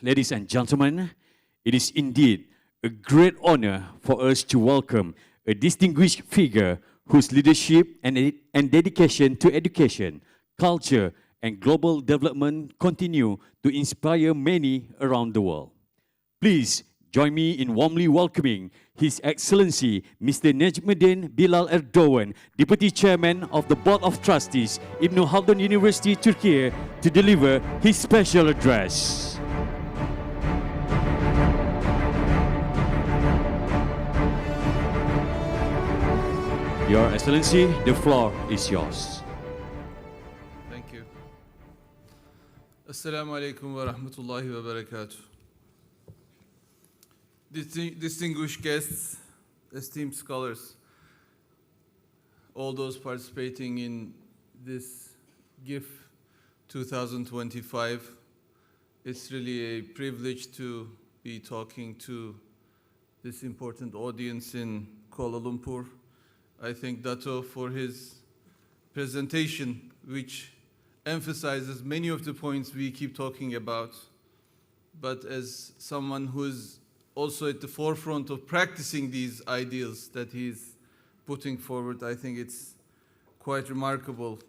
ladies and gentlemen, it is indeed a great honor for us to welcome a distinguished figure whose leadership and dedication to education, culture, and global development continue to inspire many around the world. Please join me in warmly welcoming His Excellency Mr. Necmettin Bilal Erdoğan, Deputy Chairman of the Board of Trustees, Haldun University, Turkey, to deliver his special address. Your Excellency, the floor is yours. Thank you. Assalamu alaikum wa rahmatullahi wa barakatuh. Distinguished guests, esteemed scholars, all those participating in this GIFF 2025, it's really a privilege to be talking to this important audience in Kuala Lumpur. I thank Dato for his presentation, which emphasizes many of the points we keep talking about. But as someone who is also at the forefront of practicing these ideals that he's putting forward, I think it's quite remarkable.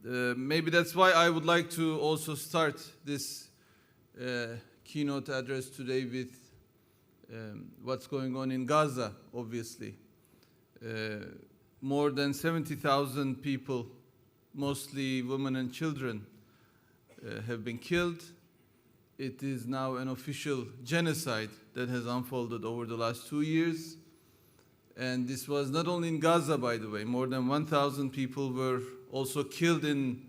Maybe that's why I would like to also start this keynote address today with what's going on in Gaza, obviously. More than 70,000 people, mostly women and children, have been killed. It is now an official genocide that has unfolded over the last 2 years. And this was not only in Gaza, by the way. More than 1,000 people were also killed in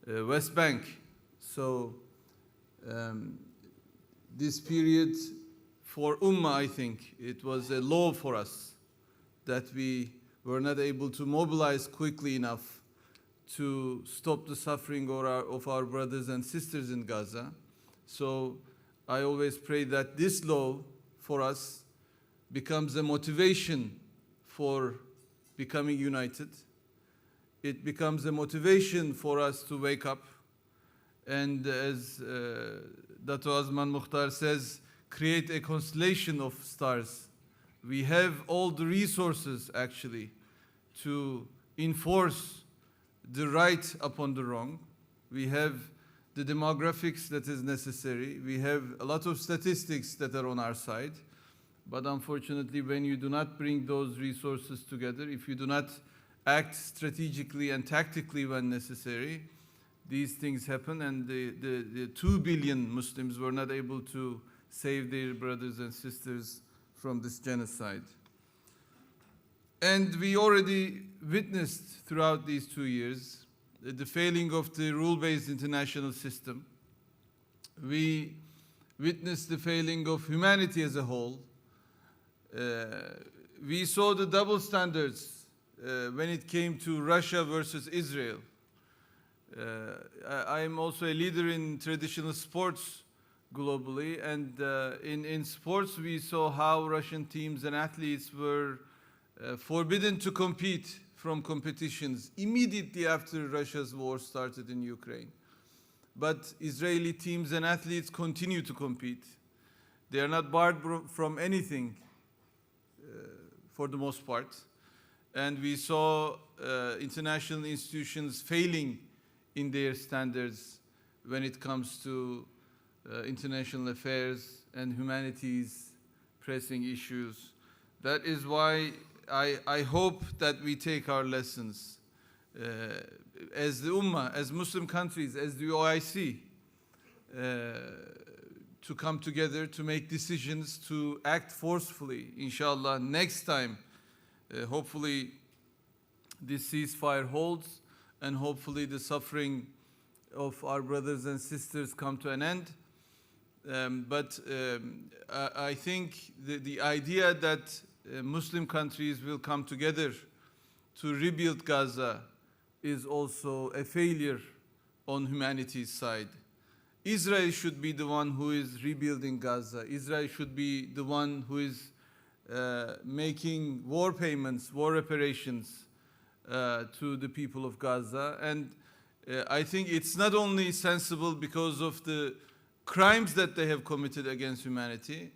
West Bank. So this period for Ummah, I think, it was a law for us that we were not able to mobilize quickly enough to stop the suffering of our brothers and sisters in Gaza. So I always pray that this law for us becomes a motivation for becoming united. It becomes a motivation for us to wake up. And as Dato Azman Mukhtar says, create a constellation of stars. We have all the resources, actually, to enforce the right upon the wrong. We have the demographics that is necessary. We have a lot of statistics that are on our side. But unfortunately, when you do not bring those resources together, if you do not act strategically and tactically when necessary, these things happen, and the 2 billion Muslims were not able to save their brothers and sisters from this genocide. And we already witnessed throughout these 2 years the failing of the rule-based international system. We witnessed the failing of humanity as a whole. We saw the double standards when it came to Russia versus Israel. I am also a leader in traditional sports globally, and in sports we saw how Russian teams and athletes were forbidden to compete from competitions immediately after Russia's war started in Ukraine. But Israeli teams and athletes continue to compete. They are not barred from anything for the most part. And we saw international institutions failing in their standards when it comes to international affairs and humanities pressing issues. That is why I hope that we take our lessons as the Ummah, as Muslim countries, as the OIC, to come together to make decisions, to act forcefully. Inshallah, next time, hopefully this ceasefire holds, and hopefully the suffering of our brothers and sisters come to an end. But I think the idea that Muslim countries will come together to rebuild Gaza is also a failure on humanity's side. Israel should be the one who is rebuilding Gaza. Israel should be the one who is making war payments, war reparations to the people of Gaza. And I think it's not only sensible because of the crimes that they have committed against humanity,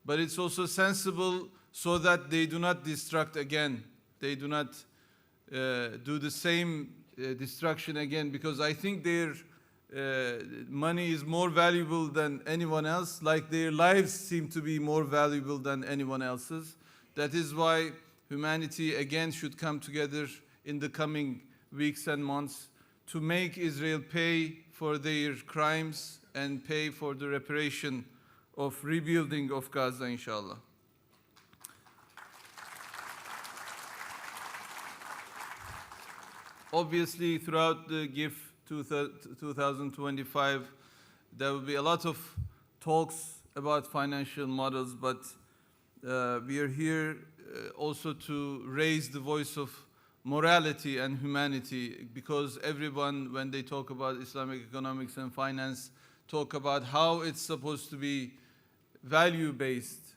but it's also sensible so that they do not destruct again. They do not do the same destruction again, because I think their money is more valuable than anyone else, like their lives seem to be more valuable than anyone else's. That is why humanity again should come together in the coming weeks and months to make Israel pay for their crimes and pay for the reparation of rebuilding of Gaza, inshallah. Obviously, throughout the GIFF 2025, there will be a lot of talks about financial models, but we are here also to raise the voice of morality and humanity, because everyone, when they talk about Islamic economics and finance, talk about how it's supposed to be value-based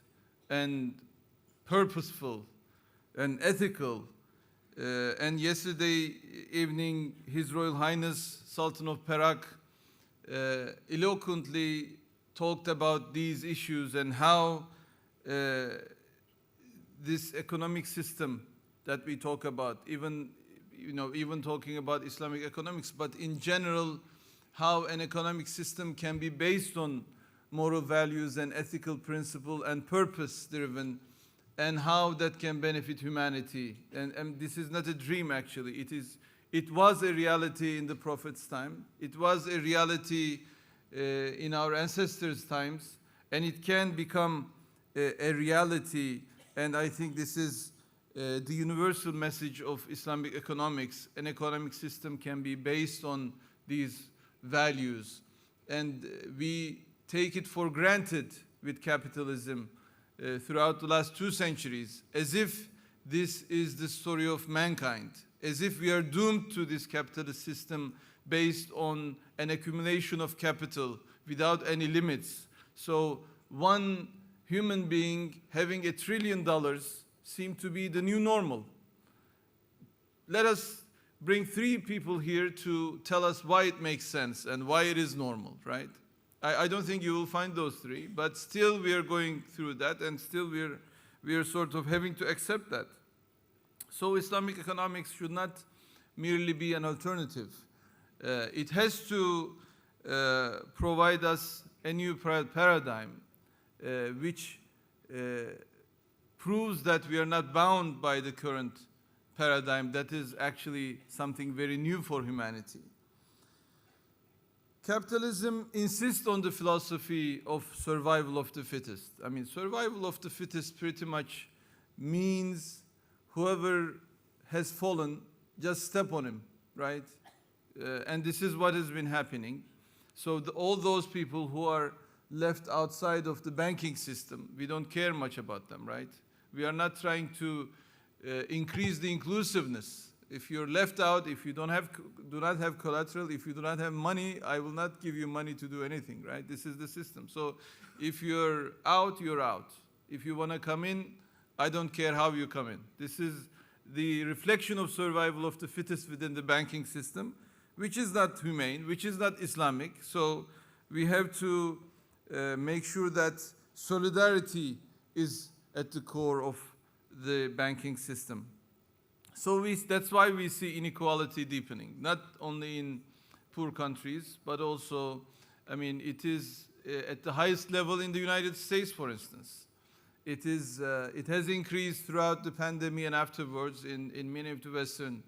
and purposeful and ethical. And yesterday evening, His Royal Highness Sultan of Perak eloquently talked about these issues and how this economic system that we talk about, even talking about Islamic economics, but in general, how an economic system can be based on moral values and ethical principle and purpose-driven, and how that can benefit humanity. And this is not a dream, actually. It was a reality in the Prophet's time. It was a reality in our ancestors' times, and it can become a reality. And I think this is the universal message of Islamic economics. An economic system can be based on these values. And we take it for granted with capitalism throughout the last 2 centuries, as if this is the story of mankind, as if we are doomed to this capitalist system based on an accumulation of capital without any limits. So one human being having $1 trillion seemed to be the new normal. Let us bring 3 people here to tell us why it makes sense and why it is normal, right? I don't think you will find those 3, but still we are going through that, and still we are sort of having to accept that. So Islamic economics should not merely be an alternative. It has to provide us a new paradigm, which proves that we are not bound by the current paradigm that is actually something very new for humanity. Capitalism insists on the philosophy of survival of the fittest. I mean, survival of the fittest pretty much means whoever has fallen, just step on him, right? And this is what has been happening. So all those people who are left outside of the banking system, we don't care much about them, right? We are not trying to increase the inclusiveness. If you're left out, if you do not have collateral, if you do not have money, I will not give you money to do anything, right? This is the system. So if you're out, you're out. If you want to come in, I don't care how you come in. This is the reflection of survival of the fittest within the banking system, which is not humane, which is not Islamic. So we have to make sure that solidarity is at the core of the banking system. So that's why we see inequality deepening, not only in poor countries, but also, I mean, it is at the highest level in the United States, for instance. It has increased throughout the pandemic and afterwards in many of the Western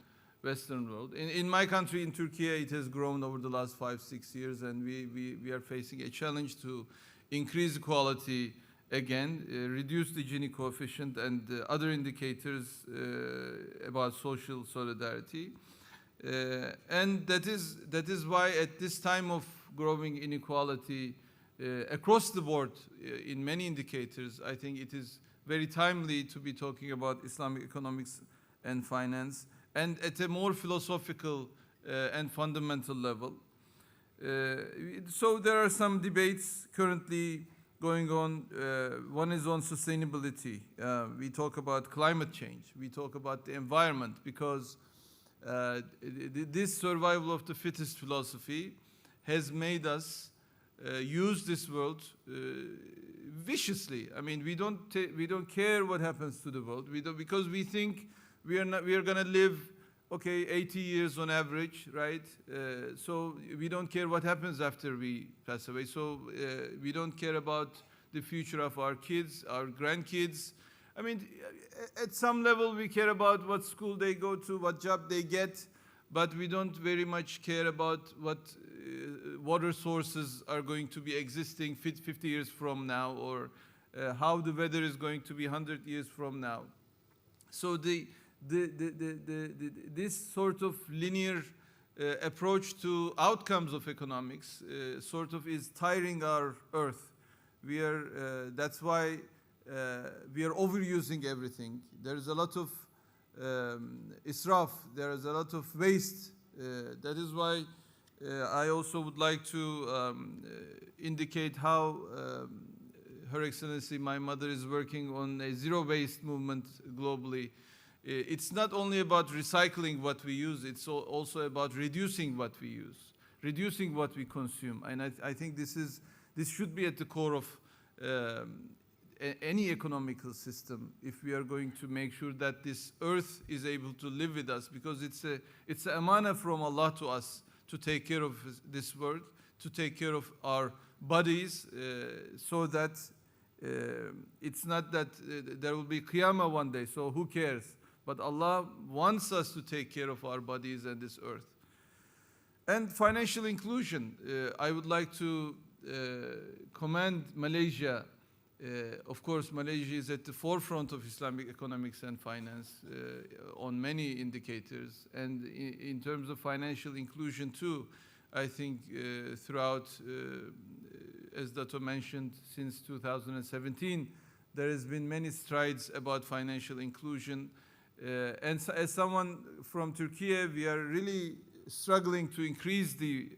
world. In my country, in Turkey, it has grown over the last 5-6 years, and we are facing a challenge to increase equality again, reduce the Gini coefficient and other indicators about social solidarity. And that is why at this time of growing inequality across the board in many indicators, I think it is very timely to be talking about Islamic economics and finance, and at a more philosophical and fundamental level. So there are some debates currently going on. One is on sustainability. We talk about climate change. We talk about the environment, because this survival of the fittest philosophy has made us use this world viciously. I mean, we don't care what happens to the world. We don't, because we think we are going to live, okay, 80 years on average, right? So we don't care what happens after we pass away. So we don't care about the future of our kids, our grandkids. I mean, at some level we care about what school they go to, what job they get, but we don't very much care about what water sources are going to be existing 50 years from now, or how the weather is going to be 100 years from now. So this sort of linear approach to outcomes of economics sort of is tiring our earth. That's why we are overusing everything. There is a lot of israf, there is a lot of waste. That is why I also would like to indicate how Her Excellency, my mother, is working on a zero waste movement globally. It's not only about recycling what we use, it's also about reducing what we use, reducing what we consume. And I think this should be at the core of any economical system, if we are going to make sure that this earth is able to live with us, because it's a amana from Allah to us to take care of this world, to take care of our bodies, so that it's not that there will be qiyamah one day, so who cares? But Allah wants us to take care of our bodies and this earth. And financial inclusion. I would like to commend Malaysia. Of course, Malaysia is at the forefront of Islamic economics and finance on many indicators. And in terms of financial inclusion too, I think throughout, as Dato mentioned, since 2017, there has been many strides about financial inclusion. And so, as someone from Turkey, we are really struggling to increase the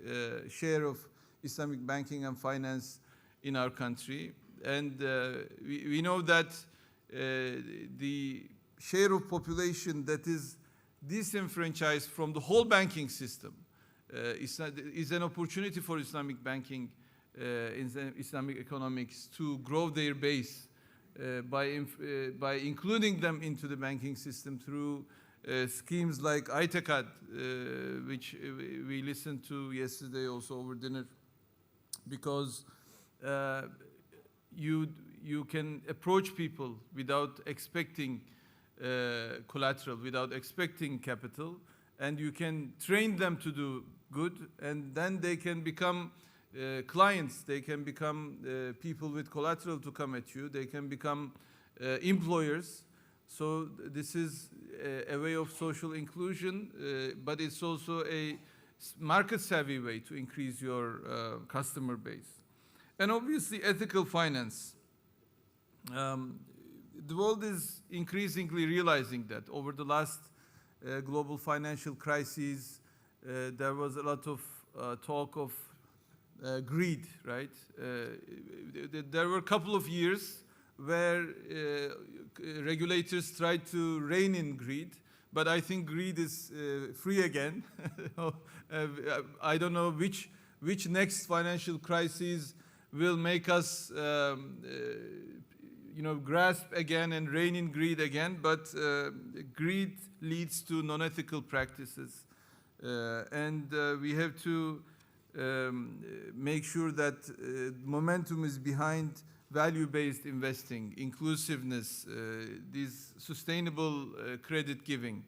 share of Islamic banking and finance in our country. And we know that the share of population that is disenfranchised from the whole banking system is an opportunity for Islamic banking, Islamic economics, to grow their base by including them into the banking system through schemes like Zakat, which we listened to yesterday also over dinner, because you can approach people without expecting collateral, without expecting capital, and you can train them to do good, and then they can become clients, they can become people with collateral to come at you, they can become employers. So this is a way of social inclusion, but it's also a market savvy way to increase your customer base. And obviously ethical finance. The world is increasingly realizing that. Over the last global financial crises, there was a lot of talk of greed, right? There were a couple of years where regulators tried to rein in greed, but I think greed is free again. I don't know which next financial crisis will make us grasp again and rein in greed again, but greed leads to non-ethical practices. And we have to make sure that momentum is behind value-based investing, inclusiveness, these sustainable credit giving.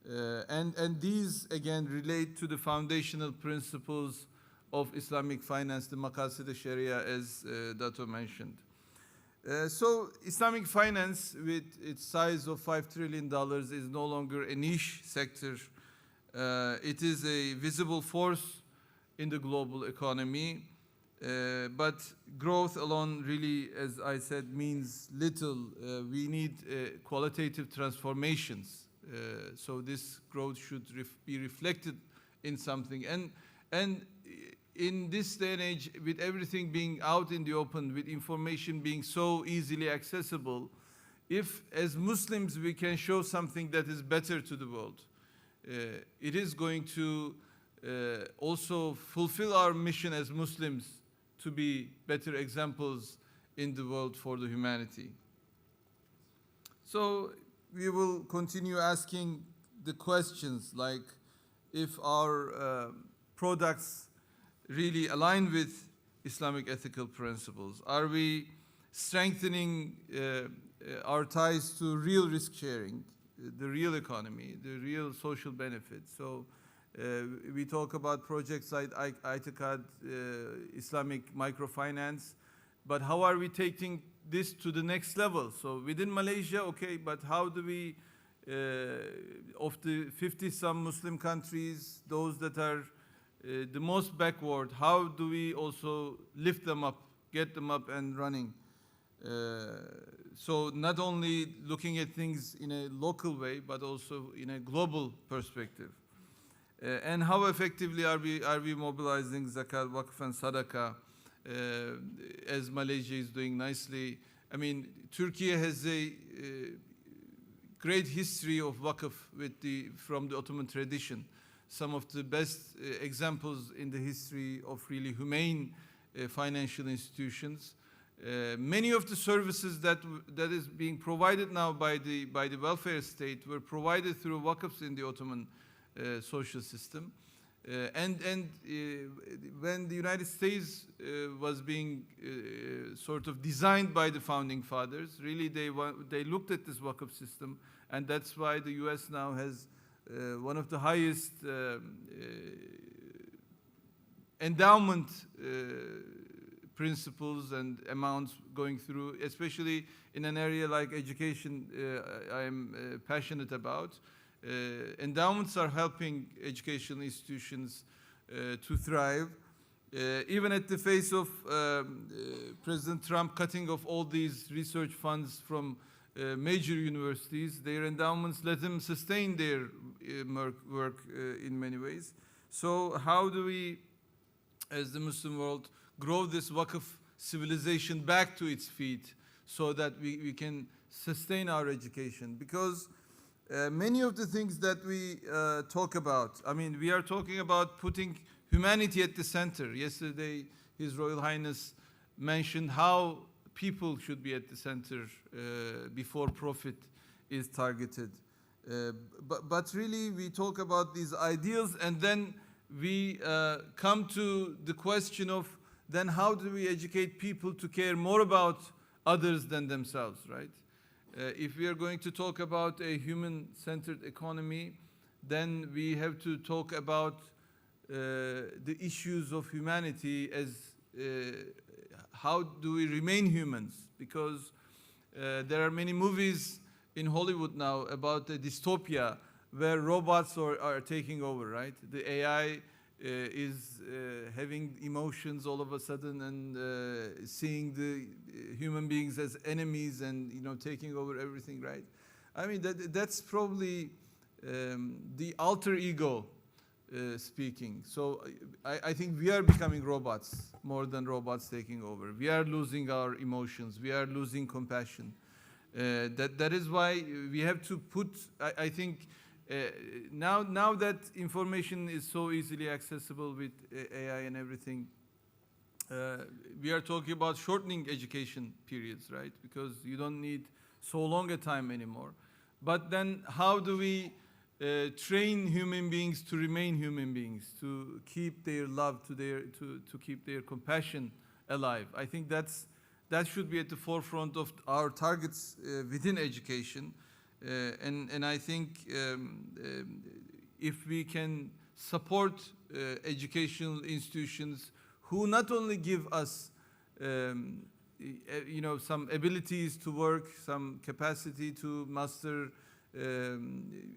And these, again, relate to the foundational principles of Islamic finance, the Maqasid Sharia, as Dato mentioned. So Islamic finance, with its size of $5 trillion, is no longer a niche sector. It is a visible force in the global economy. But growth alone really, as I said, means little. We need qualitative transformations. So this growth should be reflected in something. And in this day and age, with everything being out in the open, with information being so easily accessible, if as Muslims we can show something that is better to the world, it is going to also fulfill our mission as Muslims to be better examples in the world for the humanity. So we will continue asking the questions like if our products really align with Islamic ethical principles. Are we strengthening our ties to real risk sharing, the real economy, the real social benefits? So we talk about projects like ITICAD, Islamic microfinance, but how are we taking this to the next level? So within Malaysia, okay, but how do we, of the 50-some Muslim countries, those that are the most backward, how do we also lift them up, get them up and running? So not only looking at things in a local way, but also in a global perspective. And how effectively are we mobilizing Zakat, Wakaf and Sadaqah, as Malaysia is doing nicely? I mean, Turkey has a great history of Wakaf from the Ottoman tradition. Some of the best examples in the history of really humane financial institutions. Many of the services that is being provided now by the welfare state were provided through Wakafs in the Ottoman social system. And when the United States was being sort of designed by the founding fathers, really they looked at this Wakaf system, and that's why the US now has one of the highest endowment principles and amounts going through, especially in an area like education I am passionate about. Endowments are helping educational institutions to thrive. Even at the face of President Trump cutting off all these research funds from major universities, their endowments let them sustain their work in many ways. So how do we, as the Muslim world, grow this Wakaf civilization back to its feet so that we can sustain our education? Because many of the things that we talk about, I mean, we are talking about putting humanity at the center. Yesterday, His Royal Highness mentioned how people should be at the center before profit is targeted. But really, we talk about these ideals, and then we come to the question of then how do we educate people to care more about others than themselves, right? If we are going to talk about a human-centered economy, then we have to talk about the issues of humanity as how do we remain humans? Because there are many movies in Hollywood now about the dystopia where robots are taking over, right? The AI is having emotions all of a sudden and seeing the human beings as enemies and taking over everything, right? I mean that's probably the alter ego speaking. So I think we are becoming robots more than robots taking over. We are losing our emotions. We are losing compassion. That is why we have to put. I think. Now that information is so easily accessible with AI and everything, we are talking about shortening education periods, right? Because you don't need so long a time anymore. But then how do we train human beings to remain human beings, to keep their love, to keep their compassion alive? I think that should be at the forefront of our targets within education. And I think if we can support educational institutions who not only give us some abilities to work, some capacity to master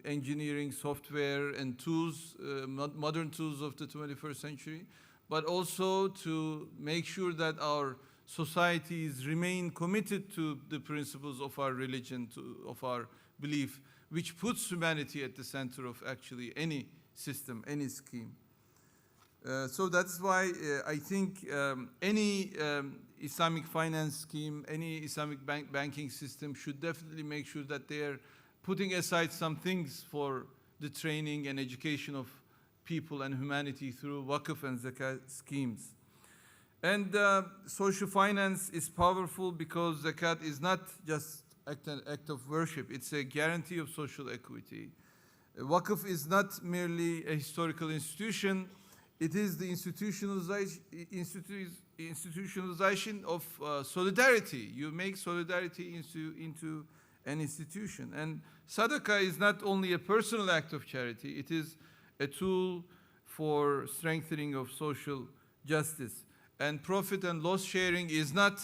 engineering, software and tools, modern tools of the 21st century, but also to make sure that our societies remain committed to the principles of our religion, of our belief, which puts humanity at the center of actually any system, any scheme. So that's why I think any Islamic finance scheme, any Islamic banking system should definitely make sure that they are putting aside some things for the training and education of people and humanity through Wakaf and Zakat schemes. And social finance is powerful because zakat is not just an act of worship, it's a guarantee of social equity. Wakaf is not merely a historical institution, it is the institutionalization of solidarity. You make solidarity into an institution. And sadaqah is not only a personal act of charity, it is a tool for strengthening of social justice. And profit and loss sharing is not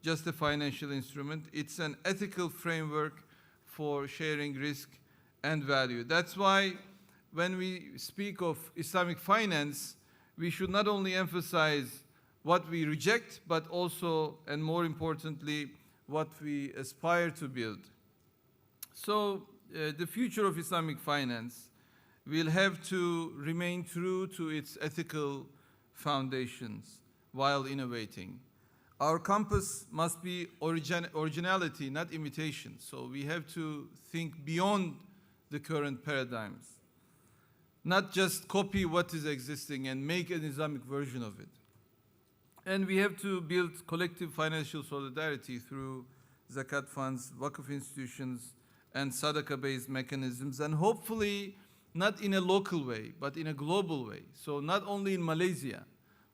just a financial instrument, it's an ethical framework for sharing risk and value. That's why when we speak of Islamic finance, we should not only emphasize what we reject, but also, and more importantly, what we aspire to build. So the future of Islamic finance will have to remain true to its ethical foundations while innovating. Our compass must be originality, not imitation. So we have to think beyond the current paradigms, not just copy what is existing and make an Islamic version of it. And we have to build collective financial solidarity through zakat funds, Wakaf institutions, and sadaqah-based mechanisms, and hopefully not in a local way, but in a global way. So not only in Malaysia,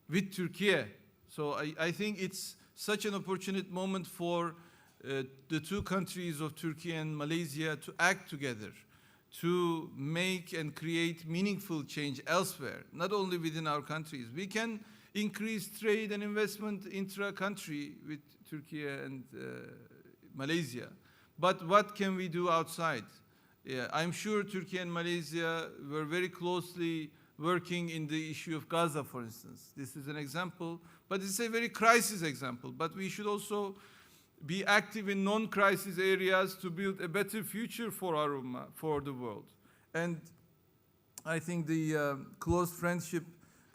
with Turkey. So I think it's such an opportune moment for the two countries of Turkey and Malaysia to act together, to make and create meaningful change elsewhere, not only within our countries. We can increase trade and investment intra-country with Turkey and Malaysia. But what can we do outside? Yeah, I'm sure Turkey and Malaysia were very closely working in the issue of Gaza, for instance. This is an example, but it's a very crisis example. But we should also be active in non-crisis areas to build a better future for our ummah, for the world. And I think the close friendship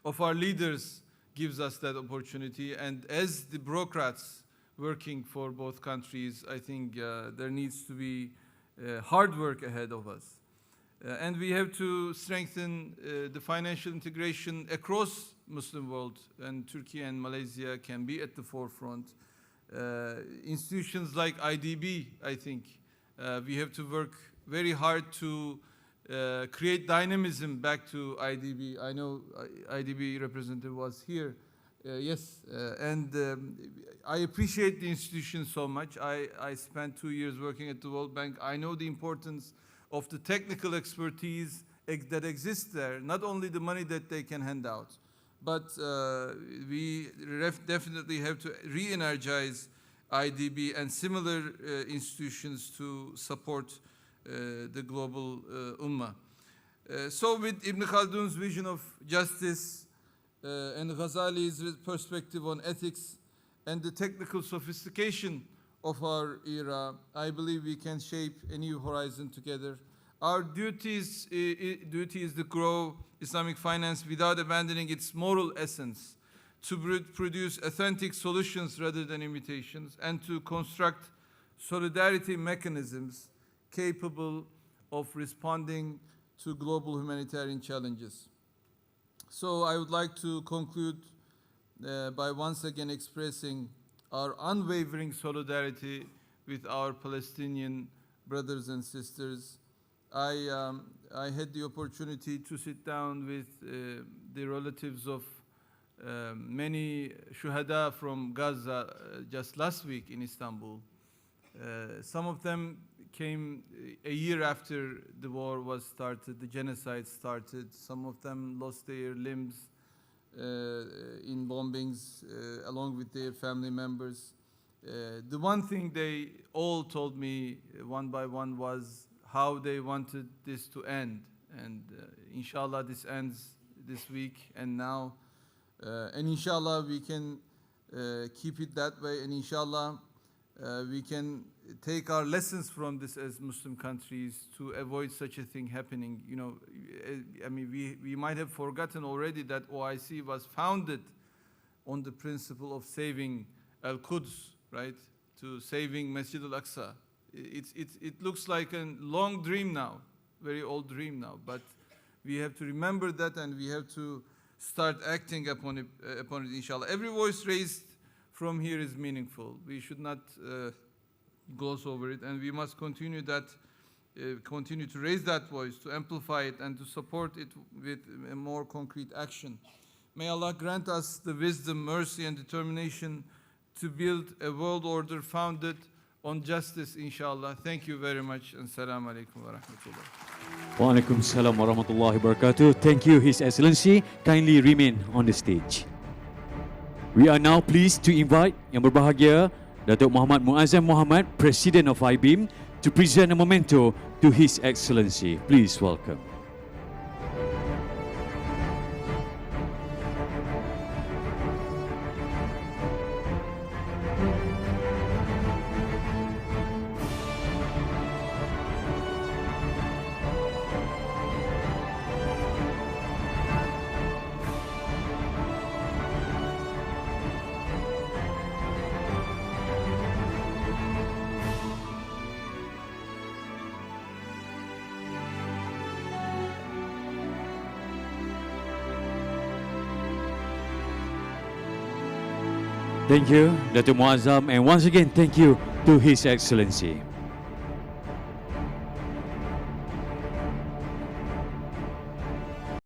of our leaders gives us that opportunity. And as the bureaucrats working for both countries, I think there needs to be hard work ahead of us. And we have to strengthen the financial integration across Muslim world, and Turkey and Malaysia can be at the forefront. Institutions like IDB, I think, we have to work very hard to create dynamism back to IDB. I know IDB representative was here. Yes, and I appreciate the institution so much. I spent 2 years working at the World Bank. I know the importance of the technical expertise that exists there, not only the money that they can hand out, but we definitely have to re-energize IDB and similar institutions to support the global ummah. So with Ibn Khaldun's vision of justice and Ghazali's perspective on ethics and the technical sophistication of our era, I believe we can shape a new horizon together. Our duty is to grow Islamic finance without abandoning its moral essence, to produce authentic solutions rather than imitations, and to construct solidarity mechanisms capable of responding to global humanitarian challenges. So I would like to conclude by once again expressing our unwavering solidarity with our Palestinian brothers and sisters. I had the opportunity to sit down with the relatives of many shuhada from Gaza just last week in Istanbul. Some of them came a year after the war was started, the genocide started. Some of them lost their limbs in bombings along with their family members. The one thing they all told me one by one was how they wanted this to end. And inshallah this ends this week and now. And inshallah we can keep it that way, and inshallah we can take our lessons from this as Muslim countries to avoid such a thing happening. You know, I mean, we might have forgotten already that OIC was founded on the principle of saving Al-Quds, right? To saving Masjid al-Aqsa. It looks like a long dream now, very old dream now, but we have to remember that, and we have to start acting upon it, inshallah. Every voice raised from here is meaningful. We should not gloss over it, and we must continue to raise that voice, to amplify it, and to support it with a more concrete action. May Allah grant us the wisdom, mercy, and determination to build a world order founded on justice, inshallah. Thank you very much, and Assalamu alaikum wa rahmatullah. Wa alaikum salam wa rahmatullahi wa barakatuh. Thank you, His Excellency. Kindly remain on the stage. We are now pleased to invite Yang Berbahagia Datuk Muhammad Muazzam Muhammad, President of AIBIM, to present a memento to His Excellency. Please welcome. Thank you, Datuk Muazzam, and once again, thank you to His Excellency.